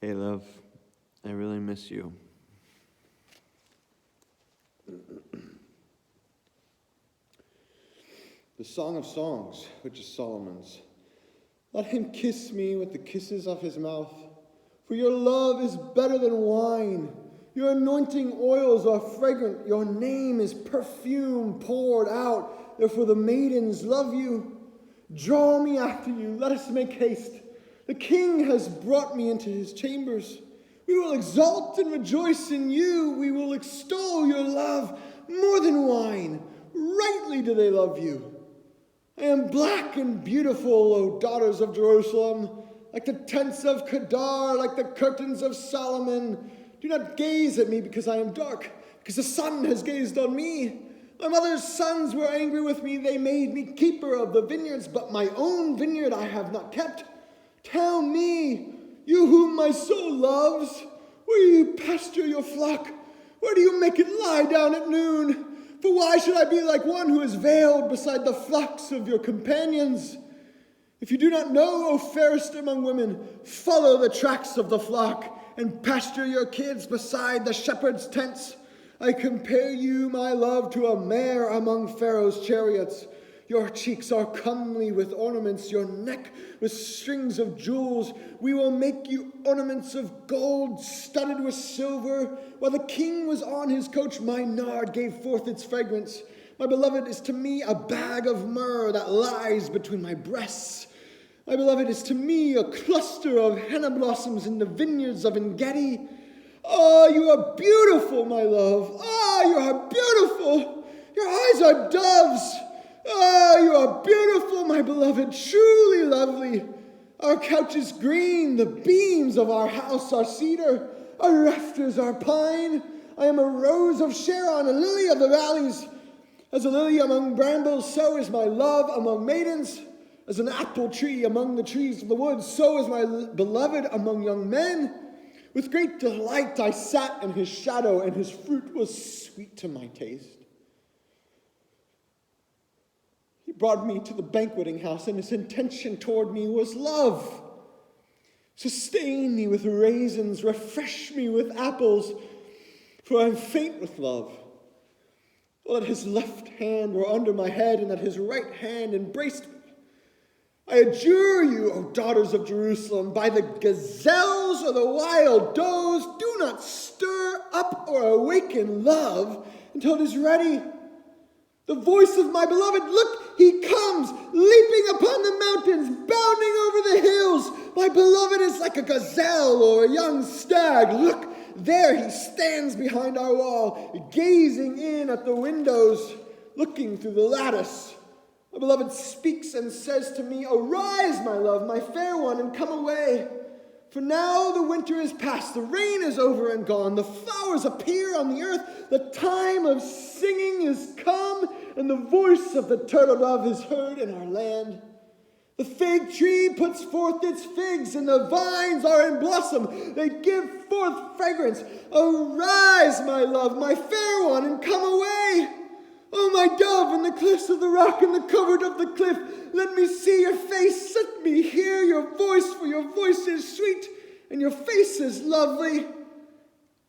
Hey, love, I really miss you. The Song of Songs, which is Solomon's. Let him kiss me with the kisses of his mouth, for your love is better than wine. Your anointing oils are fragrant. Your name is perfume poured out. Therefore the maidens love you. Draw me after you. Let us make haste. The king has brought me into his chambers. We will exalt and rejoice in you. We will extol your love more than wine. Rightly do they love you. I am black and beautiful, O daughters of Jerusalem, like the tents of Kedar, like the curtains of Solomon. Do not gaze at me because I am dark, because the sun has gazed on me. My mother's sons were angry with me. They made me keeper of the vineyards, but my own vineyard I have not kept. Tell me, you whom my soul loves, where do you pasture your flock? Where do you make it lie down at noon? For why should I be like one who is veiled beside the flocks of your companions? If you do not know, O fairest among women, follow the tracks of the flock and pasture your kids beside the shepherd's tents. I compare you, my love, to a mare among Pharaoh's chariots. Your cheeks are comely with ornaments, your neck with strings of jewels. We will make you ornaments of gold studded with silver. While the king was on his coach, my nard gave forth its fragrance. My beloved is to me a bag of myrrh that lies between my breasts. My beloved is to me a cluster of henna blossoms in the vineyards of En-gedi. Oh, you are beautiful, my love. Oh, you are beautiful. Your eyes are doves. Oh, you are beautiful, my beloved, truly lovely. Our couch is green, the beams of our house are cedar, our rafters are pine. I am a rose of Sharon, a lily of the valleys. As a lily among brambles, so is my love among maidens. As an apple tree among the trees of the woods, so is my beloved among young men. With great delight I sat in his shadow, and his fruit was sweet to my taste. He brought me to the banqueting house, and his intention toward me was love. Sustain me with raisins, refresh me with apples, for I am faint with love. Oh, that his left hand were under my head, and that his right hand embraced me. I adjure you, O daughters of Jerusalem, by the gazelles or the wild does, do not stir up or awaken love until it is ready. The voice of my beloved, look, he comes, leaping upon the mountains, bounding over the hills. My beloved is like a gazelle or a young stag. Look, there he stands behind our wall, gazing in at the windows, looking through the lattice. My beloved speaks and says to me, arise, my love, my fair one, and come away. For now the winter is past, the rain is over and gone, the flowers appear on the earth, the time of singing is come, and the voice of the turtle dove is heard in our land. The fig tree puts forth its figs, and the vines are in blossom. They give forth fragrance. Arise, my love, my fair one, and come away. Oh, my dove, in the cliffs of the rock and the covert of the cliff, let me see your face, let me hear your voice, for your voice is sweet, and your face is lovely.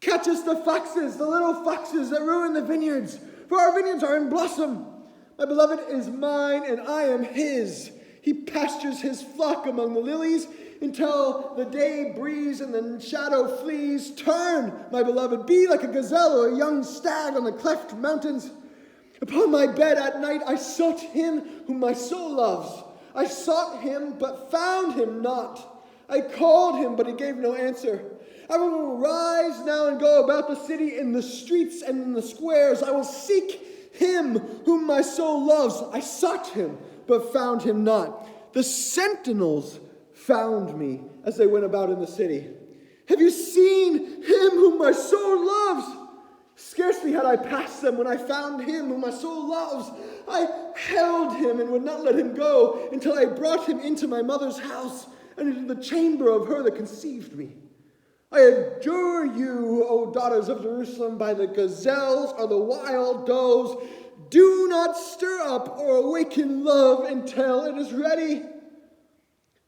Catch us the foxes, the little foxes that ruin the vineyards, for our vineyards are in blossom. My beloved is mine, and I am his. He pastures his flock among the lilies until the day breeze and the shadow flees. Turn, my beloved, be like a gazelle or a young stag on the cleft mountains. Upon my bed at night I sought him whom my soul loves. I sought him, but found him not. I called him, but he gave no answer. I will rise now and go about the city in the streets and in the squares. I will seek him whom my soul loves. I sought him, but found him not. The sentinels found me as they went about in the city. Have you seen him whom my soul loves? Scarcely had I passed them when I found him whom my soul loves. I held him and would not let him go until I brought him into my mother's house and into the chamber of her that conceived me. I adjure you, O daughters of Jerusalem, by the gazelles or the wild does, do not stir up or awaken love until it is ready.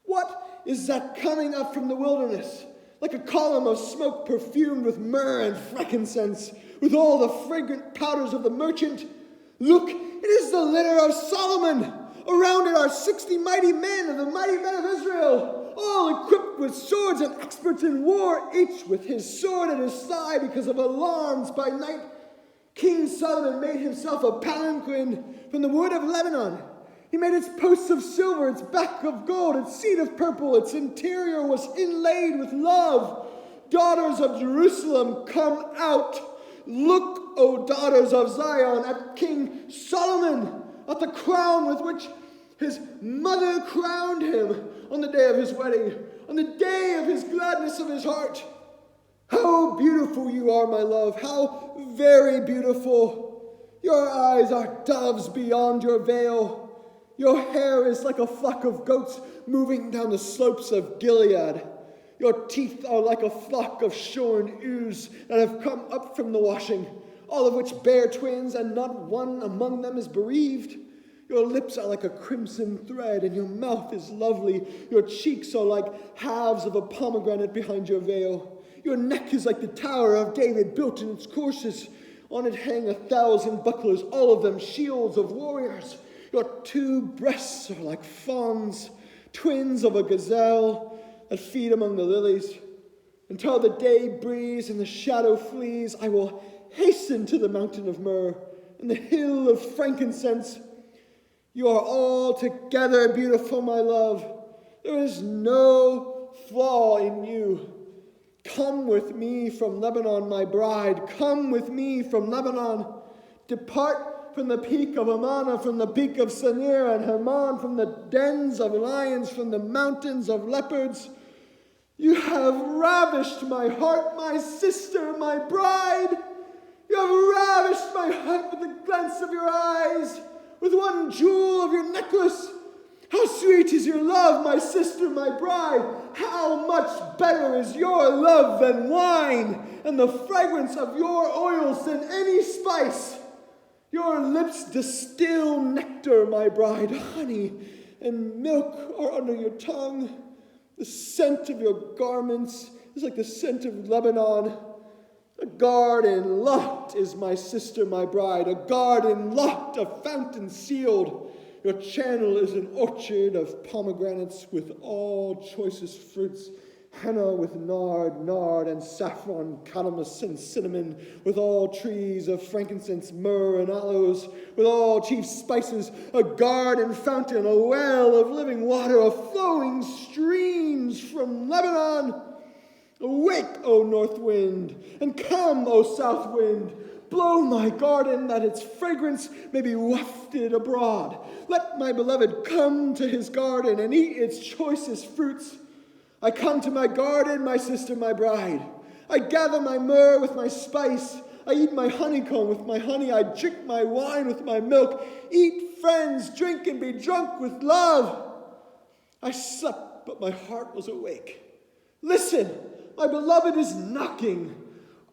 What is that coming up from the wilderness? like a column of smoke perfumed with myrrh and frankincense, with all the fragrant powders of the merchant. Look, it is the litter of Solomon. Around it are 60 mighty men of the mighty men of Israel, all equipped with swords and experts in war, each with his sword at his side because of alarms by night. King Solomon made himself a palanquin from the wood of Lebanon. He made its posts of silver, its back of gold, its seat of purple, its interior was inlaid with love. Daughters of Jerusalem, come out. Look, O daughters of Zion, at King Solomon, at the crown with which his mother crowned him on the day of his wedding, on the day of his gladness of his heart. How beautiful you are, my love, how very beautiful. Your eyes are doves beyond your veil. Your hair is like a flock of goats moving down the slopes of Gilead. Your teeth are like a flock of shorn ewes that have come up from the washing, all of which bear twins, and not one among them is bereaved. Your lips are like a crimson thread, and your mouth is lovely. Your cheeks are like halves of a pomegranate behind your veil. Your neck is like the Tower of David built in its courses. On it hang 1,000 bucklers, all of them shields of warriors. Your 2 breasts are like fawns, twins of a gazelle that feed among the lilies. Until the day breeze and the shadow flees, I will hasten to the mountain of myrrh and the hill of frankincense. You are altogether beautiful, my love. There is no flaw in you. Come with me from Lebanon, my bride. Come with me from Lebanon. Depart from the peak of Amana, from the peak of Senir and Hermon, from the dens of lions, from the mountains of leopards. You have ravished my heart, my sister, my bride. You have ravished my heart with the glance of your eyes, with one jewel of your necklace. How sweet is your love, my sister, my bride. How much better is your love than wine, and the fragrance of your oils than any spice. Your lips distill nectar, my bride. Honey and milk are under your tongue. The scent of your garments is like the scent of Lebanon. A garden locked is my sister, my bride. A garden locked, a fountain sealed. Your channel is an orchard of pomegranates with all choicest fruits. Henna with nard and saffron, calamus and cinnamon, with all trees of frankincense, myrrh and aloes, with all chief spices, a garden fountain, a well of living water, a flowing streams from Lebanon. Awake, O north wind, and come, O south wind. Blow my garden that its fragrance may be wafted abroad. Let my beloved come to his garden and eat its choicest fruits. I come to my garden, my sister, my bride. I gather my myrrh with my spice. I eat my honeycomb with my honey. I drink my wine with my milk. Eat, friends, drink, and be drunk with love. I slept, but my heart was awake. Listen, my beloved is knocking.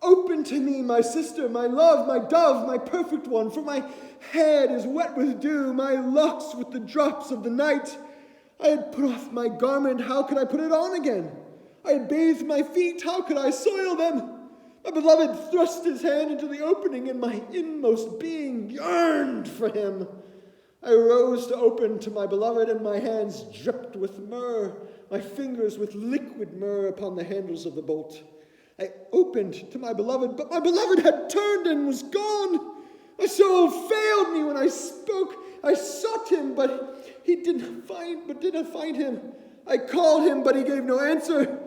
Open to me, my sister, my love, my dove, my perfect one, for my head is wet with dew, my locks with the drops of the night. I had put off my garment, how could I put it on again? I had bathed my feet, how could I soil them? My beloved thrust his hand into the opening, and my inmost being yearned for him. I rose to open to my beloved, and my hands dripped with myrrh, my fingers with liquid myrrh upon the handles of the bolt. I opened to my beloved, but my beloved had turned and was gone. My soul failed me when I spoke. I sought him, but didn't find him. I called him, but he gave no answer.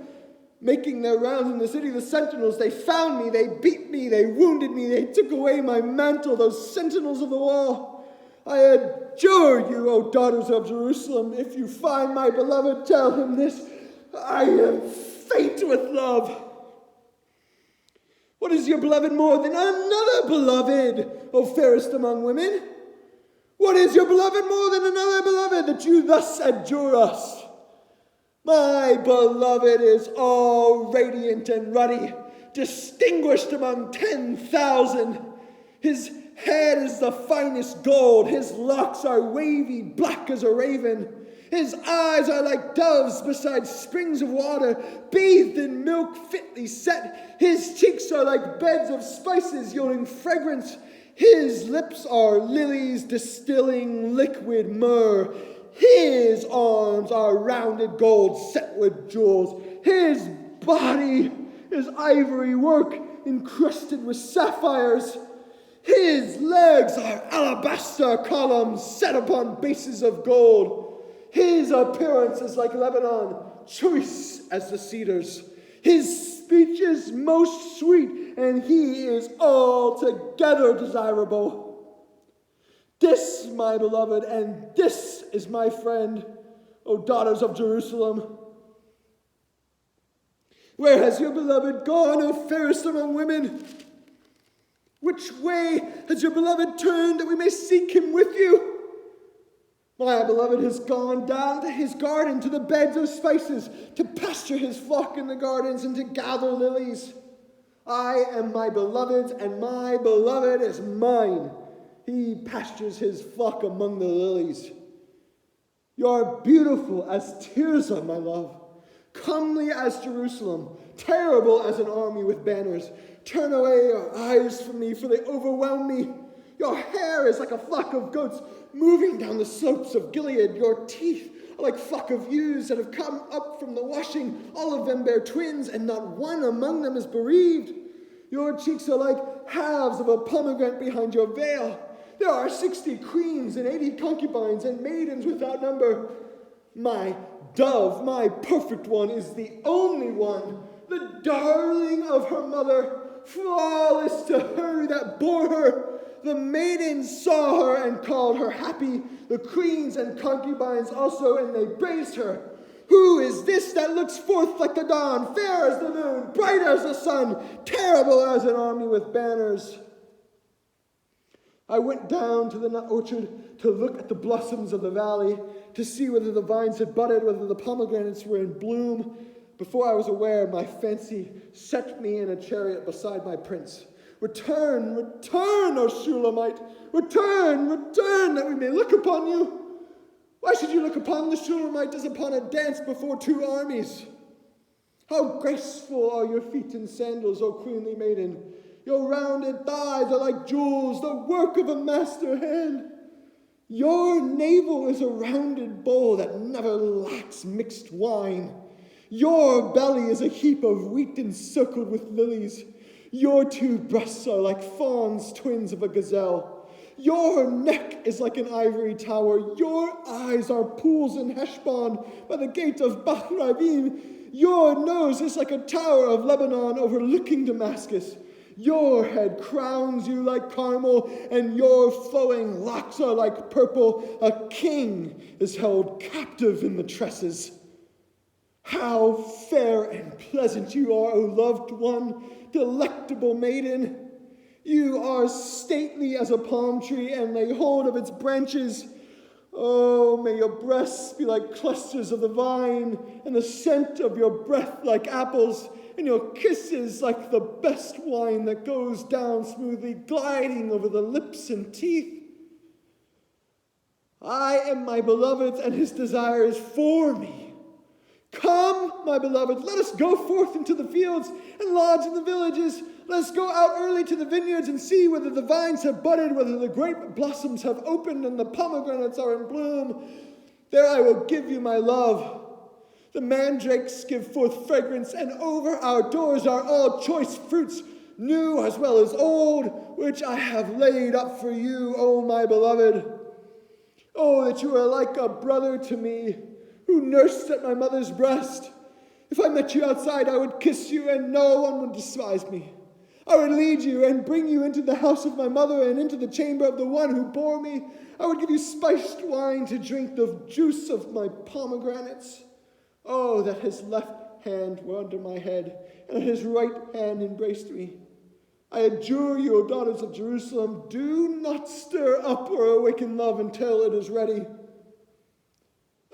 Making their rounds in the city, the sentinels, they found me, they beat me, they wounded me, they took away my mantle, those sentinels of the wall. I adjure you, O daughters of Jerusalem, if you find my beloved, tell him this. I am faint with love. What is your beloved more than another beloved, O fairest among women? What is your beloved more than another beloved, that you thus adjure us? My beloved is all radiant and ruddy, distinguished among 10,000. His head is the finest gold. His locks are wavy, black as a raven. His eyes are like doves beside springs of water, bathed in milk fitly set. His cheeks are like beds of spices yielding fragrance. His lips are lilies distilling liquid myrrh. His arms are rounded gold set with jewels. His body is ivory work encrusted with sapphires. His legs are alabaster columns set upon bases of gold. His appearance is like Lebanon, choice as the cedars. His speech is most sweet, and he is altogether desirable. This, my beloved, and this is my friend, O daughters of Jerusalem. Where has your beloved gone, O fairest among women? Which way has your beloved turned that we may seek him with you? My beloved has gone down to his garden, to the beds of spices, to pasture his flock in the gardens, and to gather lilies. I am my beloved's, and my beloved is mine. He pastures his flock among the lilies. You are beautiful as Tirzah, my love, comely as Jerusalem, terrible as an army with banners. Turn away your eyes from me, for they overwhelm me. Your hair is like a flock of goats moving down the slopes of Gilead. Your teeth are like flock of ewes that have come up from the washing. All of them bear twins, and not one among them is bereaved. Your cheeks are like halves of a pomegranate behind your veil. There are 60 queens and 80 concubines and maidens without number. My dove, my perfect one, is the only one, the darling of her mother, flawless to her that bore her. The maidens saw her and called her happy, the queens and concubines also, and they praised her. Who is this that looks forth like the dawn, fair as the moon, bright as the sun, terrible as an army with banners? I went down to the nut orchard to look at the blossoms of the valley, to see whether the vines had budded, whether the pomegranates were in bloom. Before I was aware, my fancy set me in a chariot beside my prince. Return, return, O Shulamite! Return, return, that we may look upon you! Why should you look upon the Shulamite as upon a dance before two armies? How graceful are your feet in sandals, O queenly maiden! Your rounded thighs are like jewels, the work of a master hand. Your navel is a rounded bowl that never lacks mixed wine. Your belly is a heap of wheat encircled with lilies. Your two breasts are like fawns, twins of a gazelle. Your neck is like an ivory tower. Your eyes are pools in Heshbon by the gate of Bahrabim. Your nose is like a tower of Lebanon overlooking Damascus. Your head crowns you like Carmel, and your flowing locks are like purple. A king is held captive in the tresses. How fair and pleasant you are, O loved one, delectable maiden. You are stately as a palm tree and lay hold of its branches. Oh, may your breasts be like clusters of the vine, and the scent of your breath like apples, and your kisses like the best wine that goes down smoothly, gliding over the lips and teeth. I am my beloved's, and his desire is for me. Come, my beloved, let us go forth into the fields and lodge in the villages. Let us go out early to the vineyards and see whether the vines have budded, whether the grape blossoms have opened, and the pomegranates are in bloom. There I will give you my love. The mandrakes give forth fragrance, and over our doors are all choice fruits, new as well as old, which I have laid up for you, O my beloved. Oh, that you are like a brother to me, who nursed at my mother's breast. If I met you outside, I would kiss you, and no one would despise me. I would lead you and bring you into the house of my mother and into the chamber of the one who bore me. I would give you spiced wine to drink, the juice of my pomegranates. Oh, that his left hand were under my head, and his right hand embraced me. I adjure you, O daughters of Jerusalem, do not stir up or awaken love until it is ready.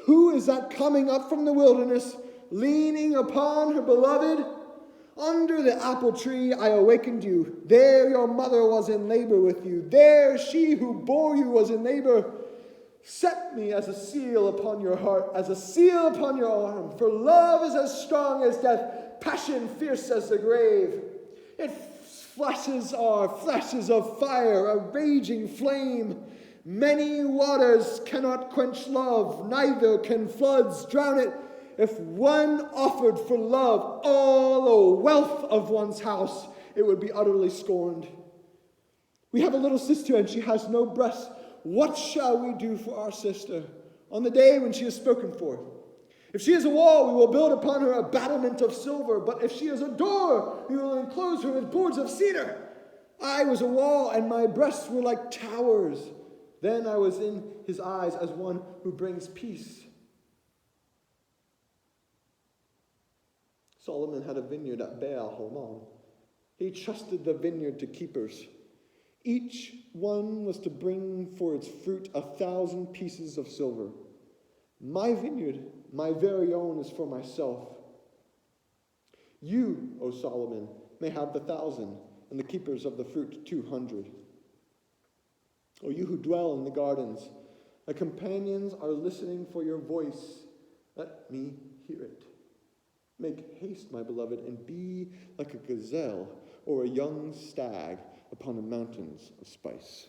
Who is that coming up from the wilderness, leaning upon her beloved? Under the apple tree I awakened you. There your mother was in labor with you. There she who bore you was in labor. Set me as a seal upon your heart, as a seal upon your arm. For love is as strong as death, passion fierce as the grave. It flashes of fire, a raging flame. Many waters cannot quench love, neither can floods drown it. If one offered for love all the wealth of one's house, it would be utterly scorned. We have a little sister and she has no breasts. What shall we do for our sister on the day when she is spoken for? If she is a wall, we will build upon her a battlement of silver. But if she is a door, we will enclose her with boards of cedar. I was a wall, and my breasts were like towers. Then I was in his eyes as one who brings peace. Solomon had a vineyard at Baal Hamon. He trusted the vineyard to keepers. Each one was to bring for its fruit 1,000 pieces of silver. My vineyard, my very own, is for myself. You, O Solomon, may have 1,000, and the keepers of the fruit 200. O you who dwell in the gardens, my companions are listening for your voice. Let me hear it. Make haste, my beloved, and be like a gazelle or a young stag upon the mountains of spice.